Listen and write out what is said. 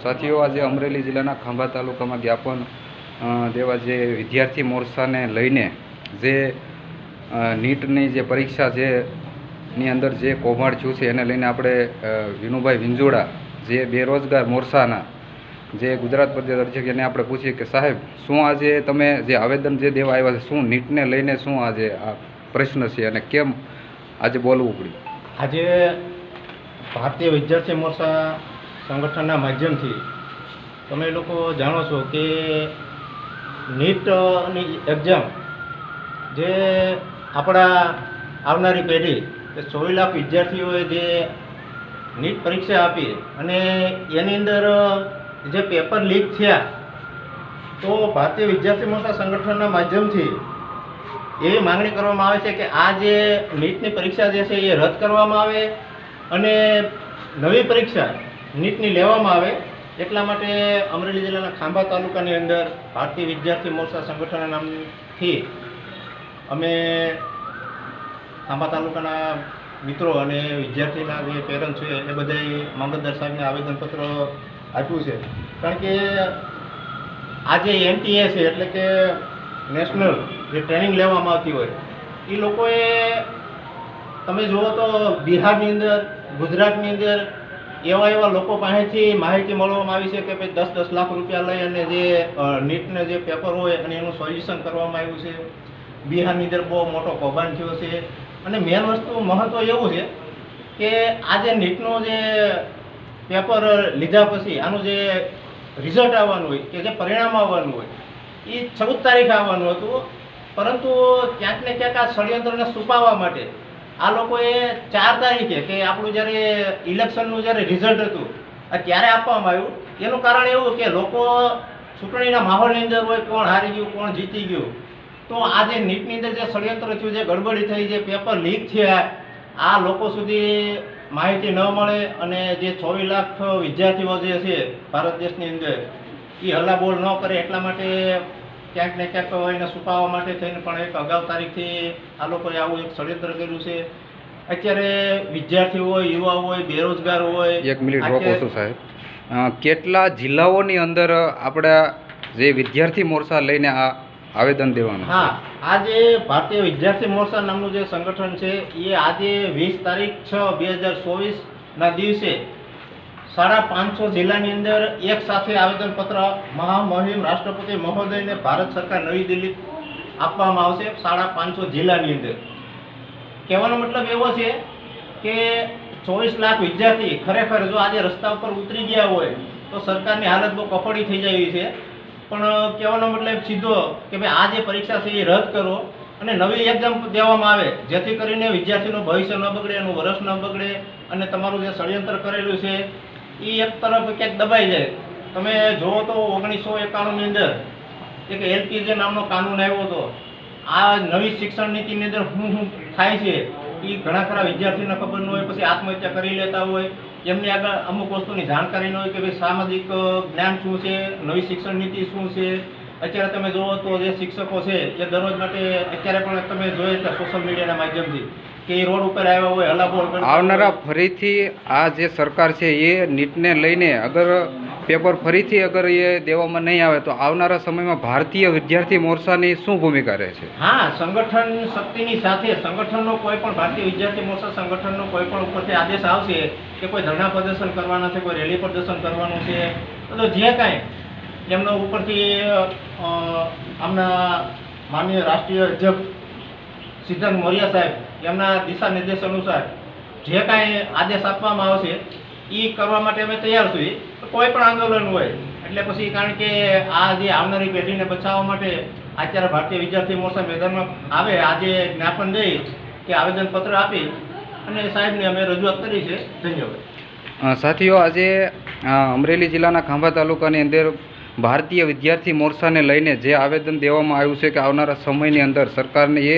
સાથીઓ, આજે અમરેલી જિલ્લાના ખાંભા તાલુકામાં જ્ઞાપન દેવા જે વિદ્યાર્થી મોરચાને લઈને જે નીટની જે પરીક્ષા ની અંદર જે કૌભાંડ થયું છે એને લઈને આપણે વિનુભાઈ વિંજોડા જે બેરોજગાર મોરચાના જે ગુજરાત પ્રદેશ અધ્યક્ષ એને આપણે પૂછીએ કે સાહેબ, શું આજે તમે જે આવેદન જે દેવા આવ્યા છે, શું નીટને લઈને શું આજે આ પ્રશ્ન છે અને કેમ આજે બોલવું પડ્યું? આજે ભારતીય વિદ્યાર્થી મોરચા સંગઠનના માધ્યમથી તમે લોકો જાણો છો કે નીટની એક્ઝામ જે આપણા આવનારી પેઢી કે 24 લાખ વિદ્યાર્થીઓએ જે નીટ પરીક્ષા આપી અને એની અંદર જે પેપર લીક થયા, તો ભારતીય વિદ્યાર્થી મોરચા સંગઠનના માધ્યમથી એવી માંગણી કરવામાં આવે છે કે આ જે નીટની પરીક્ષા જે છે એ રદ કરવામાં આવે અને નવી પરીક્ષા નીટની લેવામાં આવે. એટલા માટે અમરેલી જિલ્લાના ખાંભા તાલુકાની અંદર ભારતીય વિદ્યાર્થી મોરચા સંગઠનના નામથી અમે ખાંભા તાલુકાના મિત્રો અને વિદ્યાર્થીના જે પેરેન્ટ્સ છે એ બધાએ મામલતદાર સાહેબને આવેદનપત્ર આપ્યું છે. કારણ કે આ જે NTA છે એટલે કે નેશનલ જે ટ્રેનિંગ લેવામાં આવતી હોય એ લોકોએ તમે જુઓ તો બિહારની અંદર, ગુજરાતની અંદર એવા લોકો પાસેથી માહિતી મળવામાં આવી છે કે ભાઈ 10-10 લાખ રૂપિયા લઈ અને જે નીટને જે પેપર હોય અને એનું સોલ્યુશન કરવામાં આવ્યું છે. બિહારની અંદર બહુ મોટો કૌભાંડ થયો છે અને મેન વસ્તુ મહત્ત્વ એવું છે કે આ જે નીટનું જે પેપર લીધા પછી આનું જે રિઝલ્ટ આવવાનું હોય કે જે પરિણામ આવવાનું હોય એ 14 તારીખે આવવાનું હતું, પરંતુ ક્યાંક ને ક્યાંક આ ષડયંત્રને છુપાવવા માટે આ લોકોએ 4 તારીખે કે આપણું જ્યારે ઇલેક્શનનું જ્યારે રિઝલ્ટ હતું ત્યારે આપવામાં આવ્યું. એનું કારણ એવું કે લોકો ચૂંટણીના માહોલની અંદર હોય, કોણ હારી ગયું, કોણ જીતી ગયું. તો આ જે નીટની અંદર જે ષડયંત્ર થયું, જે ગડબડી થઈ, જે પેપર લીક થયા, આ લોકો સુધી માહિતી ન મળે અને જે 24 લાખ વિદ્યાર્થીઓ જે છે ભારત દેશની અંદર એ હલ્લાબોલ ન કરે એટલા માટે ક્યાંક ને ક્યાંક એને છુપાવવા માટે થઈને પણ એક અગાઉ તારીખથી આ લોકોએ આવું એક ષડયંત્ર કર્યું છે. અત્યારે વિદ્યાર્થીઓ હોય, યુવા હોય, બેરોજગાર હોય. એક મિનિટ રોકો છો સાહેબ, કેટલા જિલ્લાઓની અંદર આપણા જે વિદ્યાર્થી મોરચા લઈને આ આવેદન દેવાનું? હા, આજે ભારતીય વિદ્યાર્થી મોરચા નામનું જે સંગઠન છે એ આજે 20 તારીખ 6/2024 દિવસે 550 જિલ્લાની અંદર એક સાથે આવેદનપત્ર મહામહિમ રાષ્ટ્રપતિ મહોદયને ભારત સરકાર નવી દિલ્હી આપવામાં આવશે. 550 જિલ્લાની અંદર. કહેવાનો મતલબ એવો છે કે 24 લાખ વિદ્યાર્થી ખરેખર જો આજે રસ્તા ઉપર ઉતરી ગયા હોય તો સરકારની હાલત બહુ કફોડી થઈ જાય છે. પણ કહેવાનો મતલબ સીધો કે ભાઈ આ જે પરીક્ષા છે એ રદ કરો અને નવી એક્ઝામ દેવામાં આવે, જેથી કરીને વિદ્યાર્થીનું ભવિષ્ય ન બગડે, એનું વર્ષ ન બગડે અને તમારું જે ષડયંત્ર કરેલું છે એ એક તરફ ક્યાંક દબાઈ જાય. તમે જુઓ તો 1991ની અંદર એક LPJ નામનો કાનૂન આવ્યો હતો. આ નવી શિક્ષણ નીતિની અંદર શું થાય છે એ ઘણા ખરા વિદ્યાર્થીને ખબર ન હોય, પછી આત્મહત્યા કરી લેતા હોય. એમની આગળ અમુક વસ્તુની જાણકારી ન હોય કે ભાઈ સામાજિક જ્ઞાન શું છે, નવી શિક્ષણ નીતિ શું છે. અત્યારે તમે જુઓ તો જે શિક્ષકો છે એ દરરોજ માટે અત્યારે પણ તમે જોઈએ તો સોશિયલ મીડિયાના માધ્યમથી કે એ રોડ ઉપર આવ્યા હોય, હલ્લાબોલ આવનારા ફરીથી આ જે સરકાર છે એ નીટને લઈને અગર પેપર ફરીથી અગર એ દેવામાં નહીં આવે તો આવનારા સમયમાં ભારતીય વિદ્યાર્થી મોરચાની શું ભૂમિકા રહે છે? હા, સંગઠન શક્તિની સાથે સંગઠનનો કોઈ પણ ભારતીય વિદ્યાર્થી મોરચા સંગઠનનો કોઈ પણ ઉપરથી આદેશ આવશે કે કોઈ ધરણા પ્રદર્શન કરવાના છે, કોઈ રેલી પ્રદર્શન કરવાનું છે, તો જે કાંઈ એમનો ઉપરથી આમના માનનીય રાષ્ટ્રીય અધ્યક્ષ સિદ્ધાર્થ મૌર્ય સાહેબ એમના દિશા નિર્દેશ અનુસાર જે કાંઈ આદેશ આપવામાં આવશે એ કરવા માટે અમે તૈયાર છીએ. કોઈ પણ આંદોલન હોય એટલે પછી, કારણ કે આ જે આવનારી પેઢીને બચાવવા માટે અત્યારે ભારતીય વિદ્યાર્થી મોરચા મેદાનમાં આવે, આજે જ્ઞાપન દઈ કે આવેદનપત્ર આપી અને સાહેબને અમે રજૂઆત કરી છે. ધન્યવાદ. સાથીઓ, આજે અમરેલી જિલ્લાના ખાંભા તાલુકાની અંદર ભારતીય વિદ્યાર્થી મોરચાને લઈને જે આવેદન દેવામાં આવ્યું છે કે આવનારા સમયની અંદર સરકારને એ